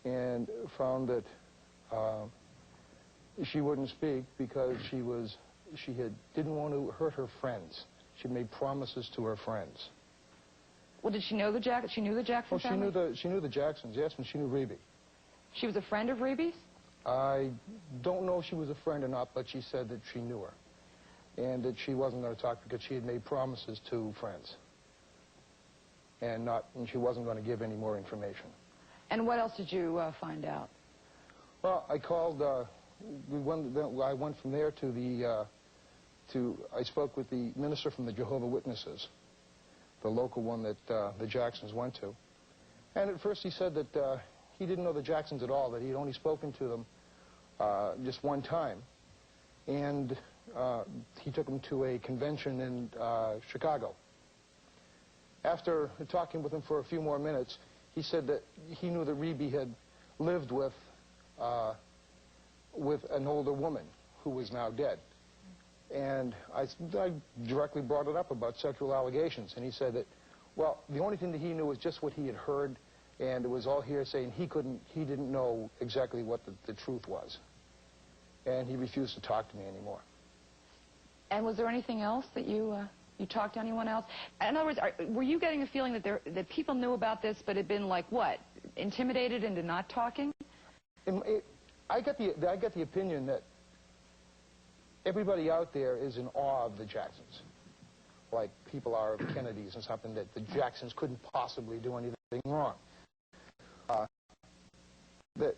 and found that she wouldn't speak because she didn't want to hurt her friends. She made promises to her friends. Well, did she know the Jacksons? She knew the Jackson family? She knew the Jacksons, yes, and she knew Reby. She was a friend of Reby's? I don't know if she was a friend or not, but she said that she knew her, and that she wasn't going to talk because she had made promises to friends, and she wasn't going to give any more information. And what else did you find out? Well, I called. I went from there to I spoke with the minister from the Jehovah's Witnesses, the local one that the Jacksons went to. And at first he said that he didn't know the Jacksons at all, that he had only spoken to them just one time. And he took them to a convention in Chicago. After talking with him for a few more minutes, he said that he knew that Reby had lived with an older woman who was now dead. And I directly brought it up about sexual allegations, and he said that, well, the only thing that he knew was just what he had heard, and it was all hearsay, and he didn't know exactly what the truth was. And he refused to talk to me anymore. And was there anything else that you talked to anyone else? In other words, were you getting a feeling that people knew about this, but had been like, what, intimidated into not talking? I got the opinion that everybody out there is in awe of the Jacksons, like people are of Kennedys and something, that the Jacksons couldn't possibly do anything wrong. That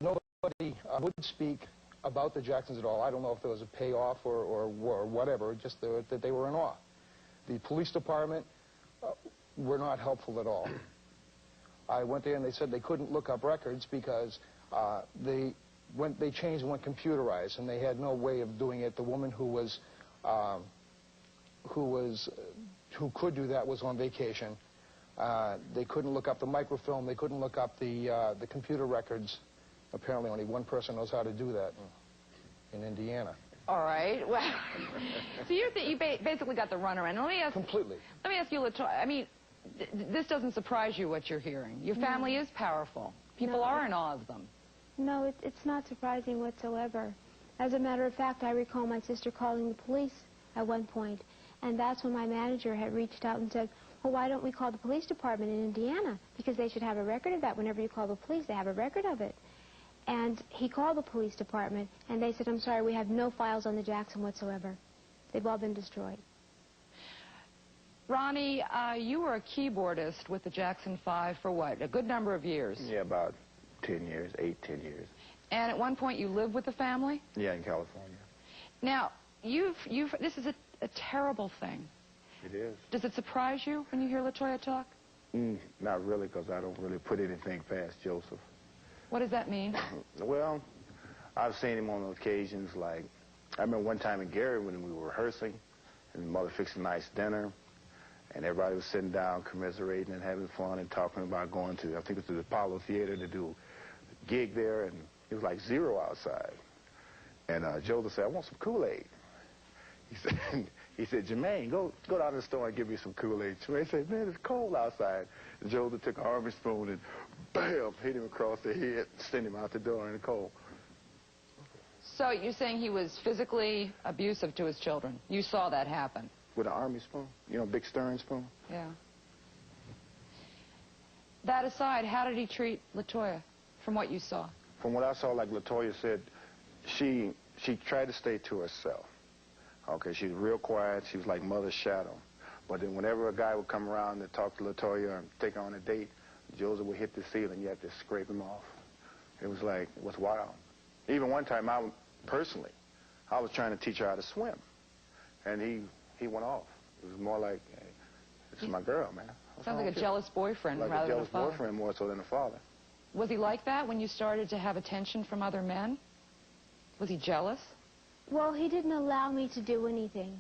nobody would speak about the Jacksons at all. I don't know if there was a payoff or whatever, just that they were in awe. The police department were not helpful at all. I went there and they said they couldn't look up records because they changed and went computerized, and they had no way of doing it. The woman who could do that was on vacation. They couldn't look up the microfilm. They couldn't look up the computer records. Apparently, only one person knows how to do that in Indiana. All right. Well, so you basically got the runaround. Let me ask. Completely. Let me ask you, LaToya. I mean, this doesn't surprise you what you're hearing. Your family is powerful. People are in awe of them. No, it's not surprising whatsoever. As a matter of fact, I recall my sister calling the police at one point, and that's when my manager had reached out and said, well, why don't we call the police department in Indiana? Because they should have a record of that. Whenever you call the police, they have a record of it. And he called the police department, and they said, I'm sorry, we have no files on the Jackson whatsoever. They've all been destroyed. Ronnie, you were a keyboardist with the Jackson 5 for what, a good number of years? Yeah, about 10 years, 10 years. And at one point you lived with the family? Yeah, in California. Now, this is a terrible thing. It is. Does it surprise you when you hear LaToya talk? Not really, because I don't really put anything past Joseph. What does that mean? Well, I've seen him on occasions, like, I remember one time in Gary when we were rehearsing, and Mother fixed a nice dinner, and everybody was sitting down commiserating and having fun and talking about going to, I think it was the Apollo Theater to do a gig there, and it was like 0 outside. And Joseph said, I want some Kool-Aid. He said, Jermaine, go down to the store and give me some Kool-Aid. Jermaine said, man, it's cold outside. And Joseph took an army spoon and, bam, hit him across the head, sent him out the door in the cold. So you're saying he was physically abusive to his children. You saw that happen. With an army spoon, you know, big stirring spoon. Yeah. That aside, how did he treat LaToya, from what you saw? From what I saw, like LaToya said, she tried to stay to herself. Okay, she was real quiet. She was like Mother's shadow. But then whenever a guy would come around to talk to LaToya and take her on a date, Joseph would hit the ceiling. You had to scrape him off. It was like, it was wild. Even one time, I was trying to teach her how to swim. And he went off. It was more like, hey, this is my girl, man. Sounds like a jealous boyfriend rather than a father. Like a jealous boyfriend more so than a father. Was he like that when you started to have attention from other men? Was he jealous? Well, he didn't allow me to do anything.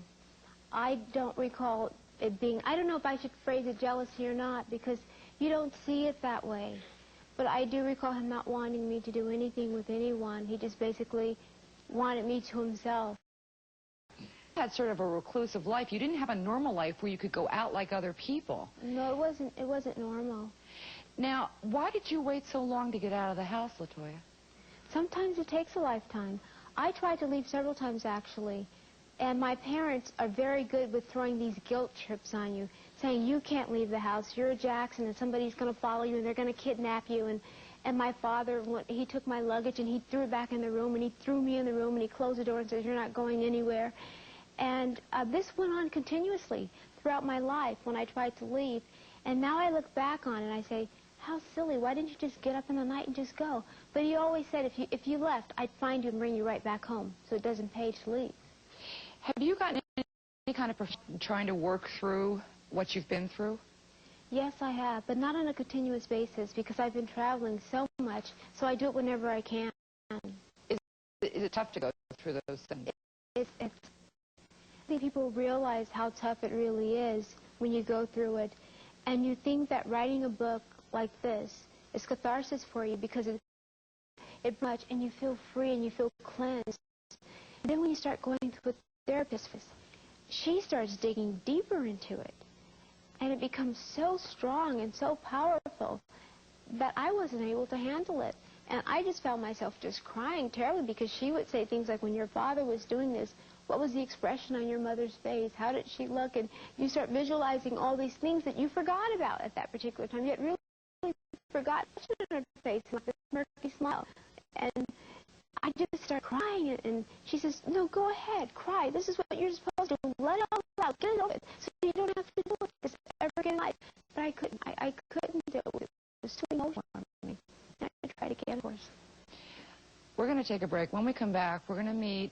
I don't recall it being, I don't know if I should phrase it jealousy or not, because you don't see it that way. But I do recall him not wanting me to do anything with anyone. He just basically wanted me to himself. You had sort of a reclusive life. You didn't have a normal life where you could go out like other people. No, it wasn't normal. Now, why did you wait so long to get out of the house, LaToya? Sometimes it takes a lifetime. I tried to leave several times, actually. And my parents are very good with throwing these guilt trips on you, saying you can't leave the house, you're a Jackson, and somebody's going to follow you, and they're going to kidnap you. And my father, he took my luggage, and he threw it back in the room, and he threw me in the room, and he closed the door and says, you're not going anywhere. And this went on continuously throughout my life when I tried to leave. And now I look back on it, and I say, how silly, why didn't you just get up in the night and just go? But he always said, if you left, I'd find you and bring you right back home, so it doesn't pay to leave. Have you gotten any kind of trying to work through what you've been through? Yes, I have, but not on a continuous basis because I've been traveling so much, so I do it whenever I can. Is it tough to go through those things? I think people realize how tough it really is when you go through it, and you think that writing a book like this is catharsis for you because it much, and you feel free and you feel cleansed. And then when you start going to a therapist, she starts digging deeper into it, and it becomes so strong and so powerful that I wasn't able to handle it. And I just found myself just crying terribly because she would say things like, when your father was doing this, what was the expression on your mother's face? How did she look? And you start visualizing all these things that you forgot about at that particular time, yet really forgot on her face, like this murky smile. And I just start crying, and she says, no, go ahead, cry. This is what you're supposed to do. Let it all out. Get it over it so you don't have to deal with this ever again in life. But I couldn't. I couldn't do it. It was too emotional for me. And I tried again, of course. We're going to take a break. When we come back, we're going to meet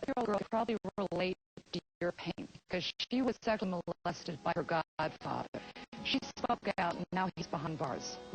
a girl who probably relate to your pain because she was sexually molested by her godfather. She spoke out, and now he's behind bars. We'll